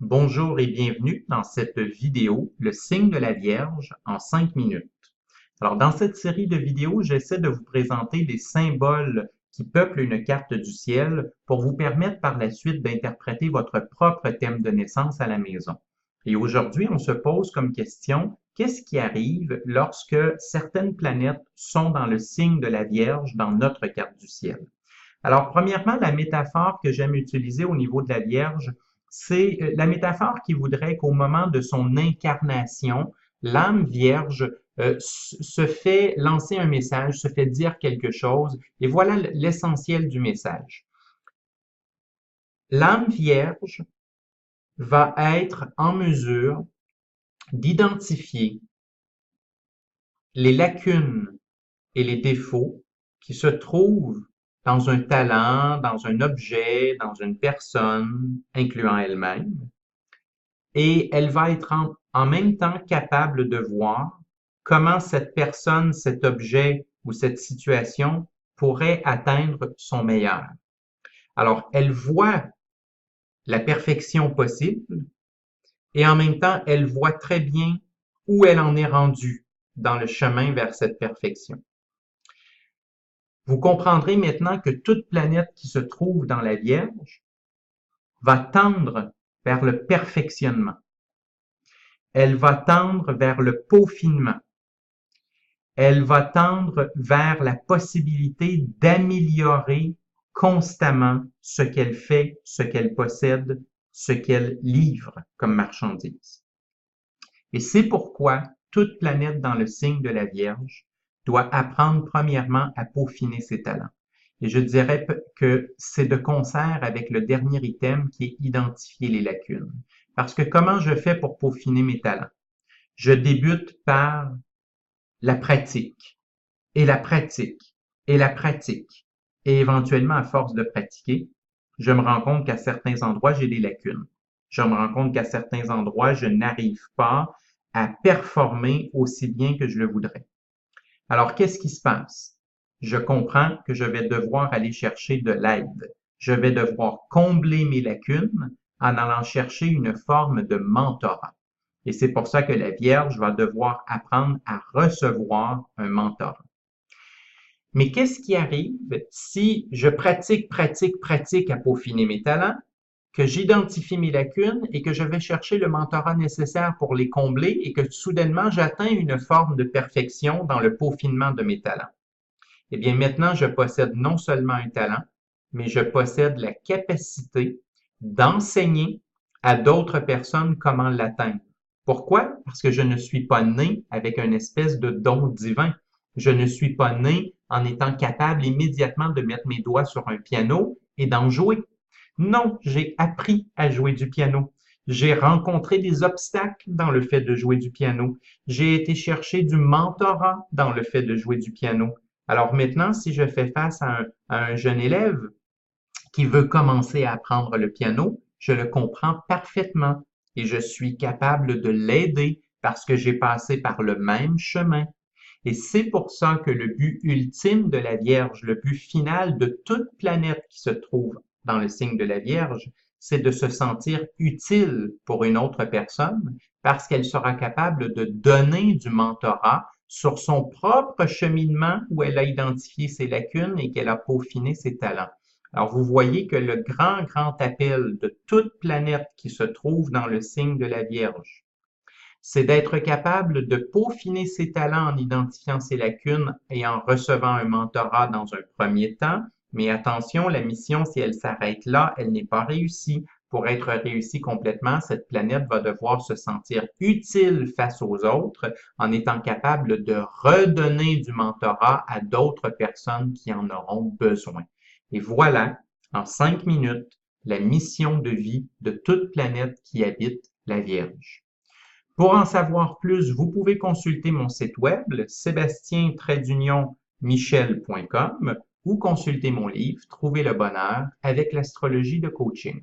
Bonjour et bienvenue dans cette vidéo, le signe de la Vierge en 5 minutes. Alors, dans cette série de vidéos, j'essaie de vous présenter des symboles qui peuplent une carte du ciel pour vous permettre par la suite d'interpréter votre propre thème de naissance à la maison. Et aujourd'hui, on se pose comme question, qu'est-ce qui arrive lorsque certaines planètes sont dans le signe de la Vierge dans notre carte du ciel? Alors, premièrement, la métaphore que j'aime utiliser au niveau de la Vierge, c'est la métaphore qui voudrait qu'au moment de son incarnation, l'âme vierge se fait lancer un message, se fait dire quelque chose, et voilà l'essentiel du message. L'âme vierge va être en mesure d'identifier les lacunes et les défauts qui se trouvent dans un talent, dans un objet, dans une personne, incluant elle-même, et elle va être en même temps capable de voir comment cette personne, cet objet ou cette situation pourrait atteindre son meilleur. Alors, elle voit la perfection possible et en même temps, elle voit très bien où elle en est rendue dans le chemin vers cette perfection. Vous comprendrez maintenant que toute planète qui se trouve dans la Vierge va tendre vers le perfectionnement. Elle va tendre vers le peaufinement. Elle va tendre vers la possibilité d'améliorer constamment ce qu'elle fait, ce qu'elle possède, ce qu'elle livre comme marchandise. Et c'est pourquoi toute planète dans le signe de la Vierge doit apprendre premièrement à peaufiner ses talents. Et je dirais que c'est de concert avec le dernier item qui est identifier les lacunes. Parce que comment je fais pour peaufiner mes talents? Je débute par la pratique, et la pratique, et la pratique. Et éventuellement, à force de pratiquer, je me rends compte qu'à certains endroits, j'ai des lacunes. Je me rends compte qu'à certains endroits, je n'arrive pas à performer aussi bien que je le voudrais. Alors, qu'est-ce qui se passe? Je comprends que je vais devoir aller chercher de l'aide. Je vais devoir combler mes lacunes en allant chercher une forme de mentorat. Et c'est pour ça que la Vierge va devoir apprendre à recevoir un mentorat. Mais qu'est-ce qui arrive si je pratique à peaufiner mes talents, que j'identifie mes lacunes et que je vais chercher le mentorat nécessaire pour les combler et que soudainement j'atteins une forme de perfection dans le peaufinement de mes talents? Eh bien, maintenant, je possède non seulement un talent, mais je possède la capacité d'enseigner à d'autres personnes comment l'atteindre. Pourquoi? Parce que je ne suis pas né avec une espèce de don divin. Je ne suis pas né en étant capable immédiatement de mettre mes doigts sur un piano et d'en jouer. Non, j'ai appris à jouer du piano. J'ai rencontré des obstacles dans le fait de jouer du piano. J'ai été chercher du mentorat dans le fait de jouer du piano. Alors maintenant, si je fais face à un jeune élève qui veut commencer à apprendre le piano, je le comprends parfaitement et je suis capable de l'aider parce que j'ai passé par le même chemin. Et c'est pour ça que le but ultime de la Vierge, le but final de toute planète qui se trouve dans le signe de la Vierge, c'est de se sentir utile pour une autre personne parce qu'elle sera capable de donner du mentorat sur son propre cheminement où elle a identifié ses lacunes et qu'elle a peaufiné ses talents. Alors, vous voyez que le grand appel de toute planète qui se trouve dans le signe de la Vierge, c'est d'être capable de peaufiner ses talents en identifiant ses lacunes et en recevant un mentorat dans un premier temps. Mais attention, la mission, si elle s'arrête là, elle n'est pas réussie. Pour être réussie complètement, cette planète va devoir se sentir utile face aux autres en étant capable de redonner du mentorat à d'autres personnes qui en auront besoin. Et voilà, en 5 minutes, la mission de vie de toute planète qui habite la Vierge. Pour en savoir plus, vous pouvez consulter mon site web, sébastien-michel.com ou consulter mon livre Trouver le bonheur avec l'astrologie de coaching.